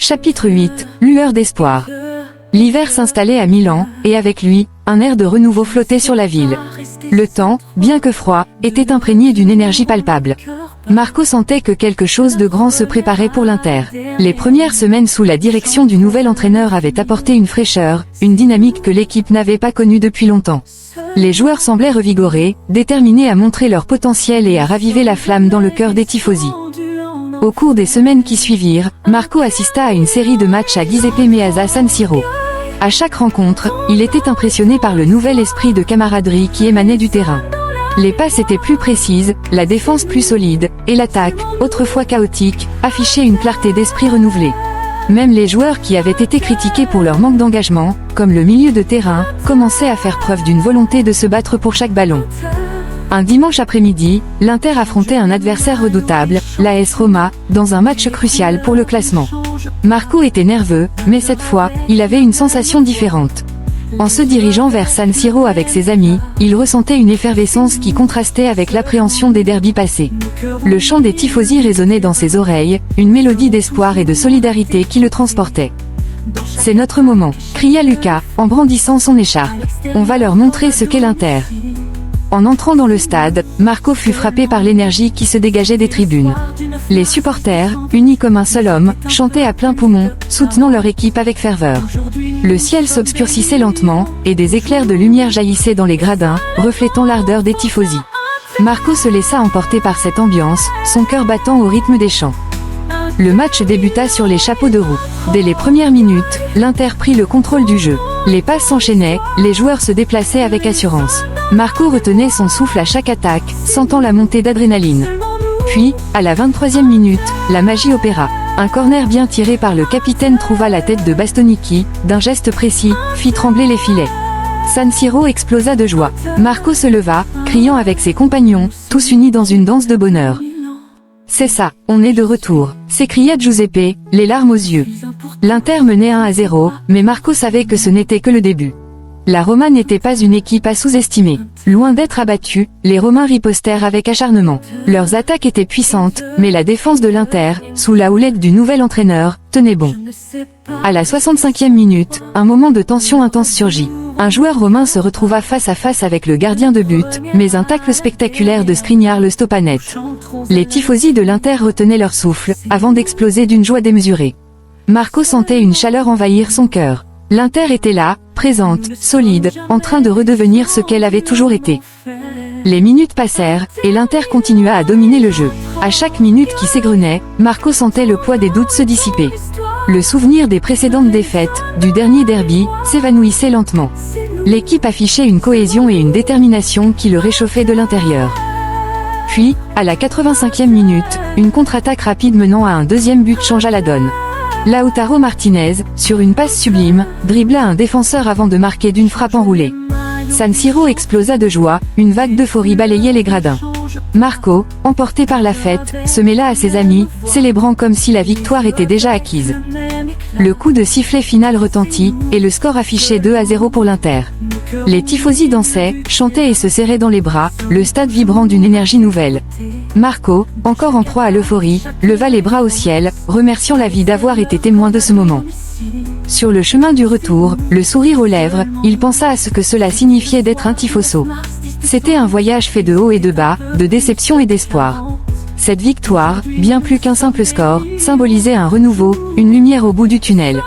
Chapitre 8, lueur d'espoir. L'hiver s'installait à Milan, et avec lui, un air de renouveau flottait sur la ville. Le temps, bien que froid, était imprégné d'une énergie palpable. Marco sentait que quelque chose de grand se préparait pour l'Inter. Les premières semaines sous la direction du nouvel entraîneur avaient apporté une fraîcheur, une dynamique que l'équipe n'avait pas connue depuis longtemps. Les joueurs semblaient revigorés, déterminés à montrer leur potentiel et à raviver la flamme dans le cœur des tifosi. Au cours des semaines qui suivirent, Marco assista à une série de matchs à Giuseppe Meazza San Siro. À chaque rencontre, il était impressionné par le nouvel esprit de camaraderie qui émanait du terrain. Les passes étaient plus précises, la défense plus solide, et l'attaque, autrefois chaotique, affichait une clarté d'esprit renouvelée. Même les joueurs qui avaient été critiqués pour leur manque d'engagement, comme le milieu de terrain, commençaient à faire preuve d'une volonté de se battre pour chaque ballon. Un dimanche après-midi, l'Inter affrontait un adversaire redoutable, l'AS Roma, dans un match crucial pour le classement. Marco était nerveux, mais cette fois, il avait une sensation différente. En se dirigeant vers San Siro avec ses amis, il ressentait une effervescence qui contrastait avec l'appréhension des derbys passés. Le chant des tifosi résonnait dans ses oreilles, une mélodie d'espoir et de solidarité qui le transportait. « C'est notre moment !» cria Luca, en brandissant son écharpe. « On va leur montrer ce qu'est l'Inter !» En entrant dans le stade, Marco fut frappé par l'énergie qui se dégageait des tribunes. Les supporters, unis comme un seul homme, chantaient à plein poumon, soutenant leur équipe avec ferveur. Le ciel s'obscurcissait lentement, et des éclairs de lumière jaillissaient dans les gradins, reflétant l'ardeur des tifosi. Marco se laissa emporter par cette ambiance, son cœur battant au rythme des chants. Le match débuta sur les chapeaux de roue. Dès les premières minutes, l'Inter prit le contrôle du jeu. Les passes s'enchaînaient, les joueurs se déplaçaient avec assurance. Marco retenait son souffle à chaque attaque, sentant la montée d'adrénaline. Puis, à la 23e minute, la magie opéra. Un corner bien tiré par le capitaine trouva la tête de Bastonichi, d'un geste précis, fit trembler les filets. San Siro explosa de joie. Marco se leva, criant avec ses compagnons, tous unis dans une danse de bonheur. « C'est ça, on est de retour !» s'écria Giuseppe, les larmes aux yeux. L'Inter menait 1-0, mais Marco savait que ce n'était que le début. La Roma n'était pas une équipe à sous-estimer. Loin d'être abattus, les Romains ripostèrent avec acharnement. Leurs attaques étaient puissantes, mais la défense de l'Inter, sous la houlette du nouvel entraîneur, tenait bon. À la 65e minute, un moment de tension intense surgit. Un joueur romain se retrouva face à face avec le gardien de but, mais un tacle spectaculaire de Skriniar le stoppa net. Les tifosi de l'Inter retenaient leur souffle, avant d'exploser d'une joie démesurée. Marco sentait une chaleur envahir son cœur. L'Inter était là, présente, solide, en train de redevenir ce qu'elle avait toujours été. Les minutes passèrent, et l'Inter continua à dominer le jeu. À chaque minute qui s'égrenait, Marco sentait le poids des doutes se dissiper. Le souvenir des précédentes défaites, du dernier derby, s'évanouissait lentement. L'équipe affichait une cohésion et une détermination qui le réchauffaient de l'intérieur. Puis, à la 85e minute, une contre-attaque rapide menant à un deuxième but changea la donne. Lautaro Martinez, sur une passe sublime, dribbla un défenseur avant de marquer d'une frappe enroulée. San Siro explosa de joie, une vague d'euphorie balayait les gradins. Marco, emporté par la fête, se mêla à ses amis, célébrant comme si la victoire était déjà acquise. Le coup de sifflet final retentit, et le score affichait 2-0 pour l'Inter. Les tifosi dansaient, chantaient et se serraient dans les bras, le stade vibrant d'une énergie nouvelle. Marco, encore en proie à l'euphorie, leva les bras au ciel, remerciant la vie d'avoir été témoin de ce moment. Sur le chemin du retour, le sourire aux lèvres, il pensa à ce que cela signifiait d'être un tifoso. C'était un voyage fait de haut et de bas, de déception et d'espoir. Cette victoire, bien plus qu'un simple score, symbolisait un renouveau, une lumière au bout du tunnel.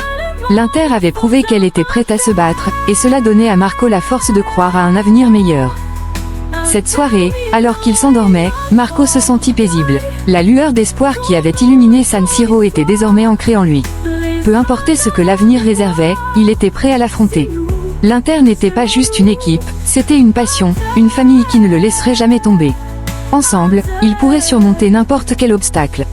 L'Inter avait prouvé qu'elle était prête à se battre, et cela donnait à Marco la force de croire à un avenir meilleur. Cette soirée, alors qu'il s'endormait, Marco se sentit paisible. La lueur d'espoir qui avait illuminé San Siro était désormais ancrée en lui. Peu importait ce que l'avenir réservait, il était prêt à l'affronter. L'Inter n'était pas juste une équipe, c'était une passion, une famille qui ne le laisserait jamais tomber. Ensemble, ils pourraient surmonter n'importe quel obstacle.